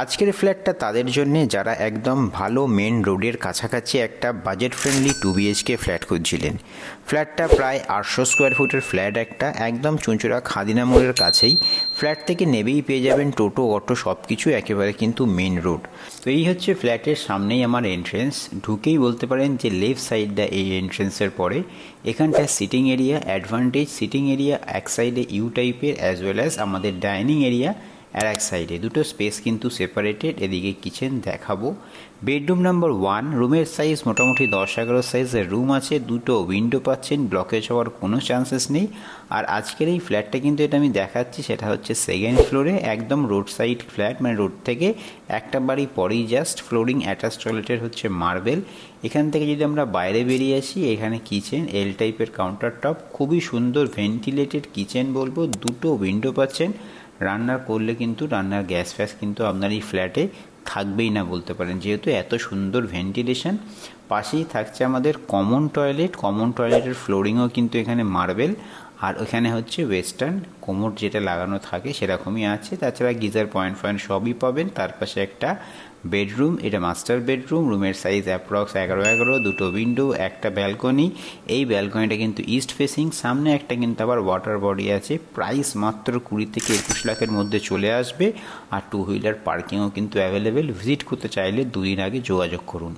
আজকের ফ্ল্যাটটা তাদের জন্য যারা একদম ভালো মেন রোডের কাছাকাছি একটা বাজেট ফ্রেন্ডলি 2 BHK ফ্ল্যাট খুঁজছিলেন। ফ্ল্যাটটা প্রায় 800 স্কোয়ার ফুটের ফ্ল্যাট, একটা একদম চুঁচুড়া খাদিনা মোড়ের কাছেই। ফ্ল্যাট থেকে নেবেই পেয়ে যাবেন টোটো অটো সব কিছু, একেবারে কিন্তু মেন রোড। তো এই হচ্ছে ফ্ল্যাটের সামনেই আমার এন্ট্রেন্স। ঢুকেই বলতে পারেন যে লেফট সাইডটা এই এন্ট্রেন্সের পরে এখানটায় sitting area, advantage sitting area এক সাইডে ইউ টাইপের, অ্যাজ ওয়েল অ্যাজ আমাদের ডাইনিং এরিয়া আর এক সাইডে। দুটো স্পেস কিন্তু সেপারেটেড। এদিকে কিচেন দেখাবো। বেডরুম নাম্বার 1, রুমের সাইজ মোটামুটি 10-11 সাইজের রুম আছে, দুটো উইন্ডো পাচ্ছেন, ব্লকেজ হওয়ার কোনো চান্সেস নেই। আর আজকের এই ফ্ল্যাটটা কিন্তু এটা আমি দেখাচ্ছি সেটা হচ্ছে সেকেন্ড ফ্লোরে, একদম রোড সাইড ফ্ল্যাট, মানে রোড থেকে একটা বাড়ি পরেই জাস্ট। ফ্লোরিং অ্যাটাচ টয়লেটের হচ্ছে মার্বেল। এখান থেকে যদি আমরা বাইরে বেরিয়ে আসি, এখানে কিচেন এল টাইপের কাউন্টার টপ, খুবই সুন্দর ভেন্টিলেটেড কিচেন বলবো, দুটো উইন্ডো পাচ্ছেন। রান্নার করলে কিন্তু রান্নার গ্যাস ফ্যাস কিন্তু আপনার এই ফ্ল্যাটে থাকবেই না বলতে পারেন, যেহেতু এত সুন্দর ভেন্টিলেশন। পাশেই থাকছে আমাদের কমন টয়লেট। কমন টয়লেটের ফ্লোরিংও কিন্তু এখানে মার্বেল, আর ওখানে হচ্ছে ওয়েস্টার্ন কোমোড যেটা লাগানো থাকে সেরকমই আছে। তাছাড়া গিজার পয়েন্ট সবই পাবেন। তার পাশে একটা বেডরুম, এটা মাস্টার বেডরুম। রুমের সাইজ অ্যাপ্রক্স 11-11, দুটো উইন্ডো, একটা ব্যালকনি। এই ব্যালকনিটা কিন্তু ইস্ট ফেসিং। সামনে একটা কিন্তু আবার ওয়াটার বডি আছে। প্রাইস মাত্র 20 থেকে 21 লাখের মধ্যে চলে আসবে। আর 2 হুইলার পার্কিংও কিন্তু অ্যাভেলেবেল। ভিজিট করতে চাইলে 2 দিন আগে যোগাযোগ করুন।